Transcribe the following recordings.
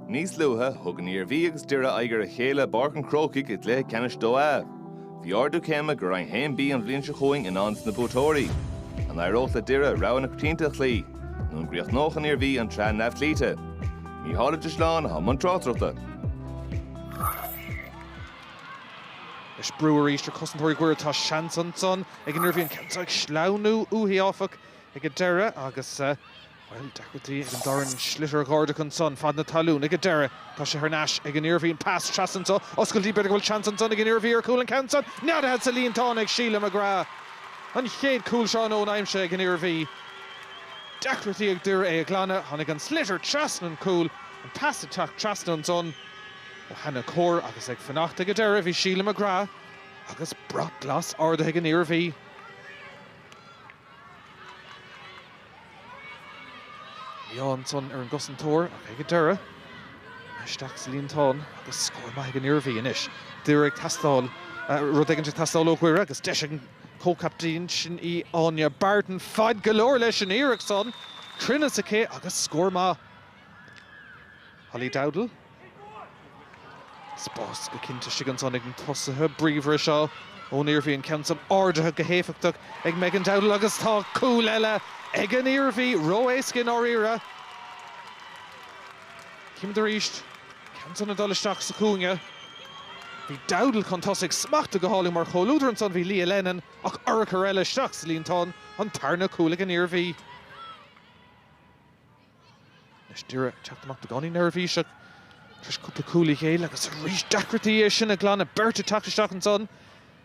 Níos luha thug an Iarmhí agus Doire aigear a chéile barcan crócaigh i dlé ceannais dóibh. Bhí ardú céime gur an haon an bhliain se chuing in ans na bútóirí. An aireocht le Doire raibh na ctínta chlí, nó an gríoch an Iarmhí an trean neflíte. Ní hála de sláán ha man trátrachta. Is brewer Easter cosntóirí ghuiir tá seansan son ag an Iarmhí an ceantaigh sláánú uthí áfach ag a Doire agus well, dechrutí ag an doran slitter gordachan son fad na talún ag a Doire tá sé Nasc ag an Iarmhí an pass trasanto oscailtí beidir bhfuil chansan son ag an Iarmhí ar cúil an cansan neada had sa líon tán ag síle magra an chéad cúil seán ón aimse ag an Iarmhí dechrutí ag Doire é ag glanna tháinig an slitter trasan an cúil an pass attack trasan an son ó hena cór agus ag fannacht ag a Doire bhí síle magra agus brot glas arda ag an Iarmhí. Leon son ar an Seinnteoir ag a Doire. Isteach sa líon tán agus scór maith ag an Iarmhí inis. Dúir ag tastáil, rud ag an tastáil ó ghuiire agus deis an cócaptín sin í Anya Barton fad galóir leis an Iarach son. Crinne sa cé agus scór maith. Holly Dowdle. Spás go cinnte sigan son ag an tosathe bríomhre seo ón Iarmhí an ceansan ardathe go héifeachtach ag Megan Dowdle agus tá cúil eile ag an Iarmhí roéiscin áíire. Cim de ríist ceansan a dul-isteach sa cúnge. Bhí Dowdle chun tosaigh smachta go hálaigh mar choulúdar an son bhí Lia Lennon ach arachar eile isteach sa líon tán an tarna cúil ag an Iarmhí. Nes Doire teachtamach do gánaí Iarmhí seach tris cúpla cúlaí chéile agus a rís dechrutí é sin a glan a berta teachtasteach an son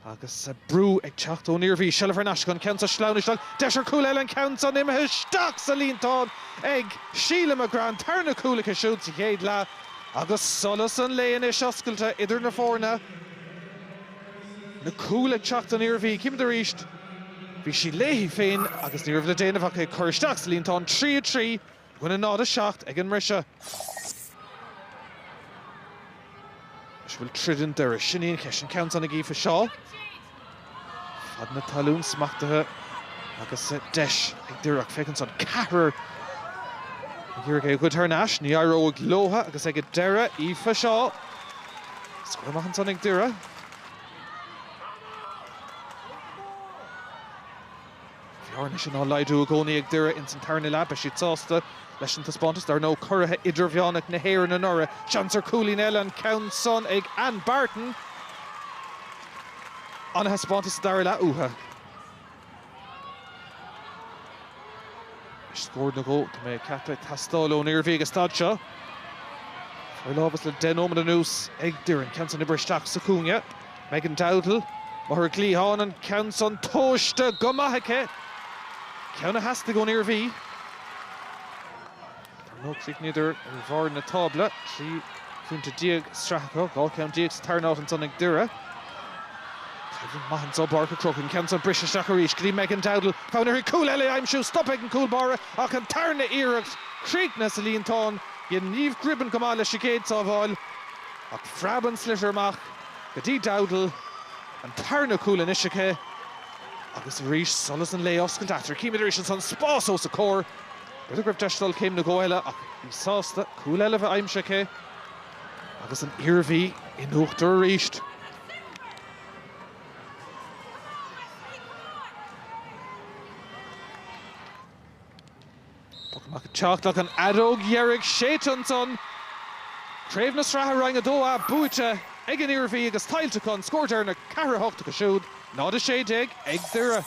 agus a brú ag teacht ón Iarmhí Seinnteoir Nasc an ceansa sláánaisteach deis ar cúil eile an ceansan imethe isteach sa líon tán ag síle magra an tarna cúla a siúd sa chéad le agus solas an léon is oscailte idir na fórna. Na cúla ag teacht an Iarmhí cim de ríist bhí sí léhí féin agus ní raibh le déanamh ag chuir isteach sa líon tán 3-3 gona nád a seacht ag an mrise. Bhfuil trident Doire sinníon ceis an ceansan ag ífa seo. Fad na talún smachtathe agus deis ag Doire ach fécinn son cahar ag go tar Nasc ní airó ag lótha agus ag a Doire ífa seo. Scór amach an son ag Doire. Bhíorna sin á leidú a gcónaí ag Doire in san tarna le be siad sásta leis an taspántas dar nó cuirithe idirbheánach na héir na nora. Seansar cúlín eile an ceansan ag An Barton. An taspántas dar le utha. Scór na gó tá mé capta tastáil ón Iarmhí agus stad seo. Ar lábas le denómad an nús ag Doire an ceansan ibre isteach sa cúnge. Megan Dowdle mar glíháin an ceansan tóiste go maitheice. Ceanna heasta ón Iarmhí. No click neither an bhar na table. She funta diag Sraith gáil ceann diag sa tarnáit an son ag Doire. Taibhinn maithans ó barca crochan ceansan brise isteach a rís go Megan Dowdle fáinir í cúil eile aimsiú stop ag an cúil bara ach an tarna iireacht críocna sa líon tán gin níomh gribban go mála sa céad sa bháil ach freaban slittermach go dtí Dowdle an tarna cúil in isice agus a rís solas an lé oscailt aftar cíimiid éis an son spás ó sa cór. Beidir gribh deistal céim na ggóile ach í sásta cúil eile bheith aimseice agus an Iarmhí in uachtar a ríist. Amach teachtach an adóg dhearg sétan son. Tréimh na Sraith rang a dó a buaite ag an Iarmhí agus tailteachán scóir ar na 4 go siúd. Nád a sé ag Doire.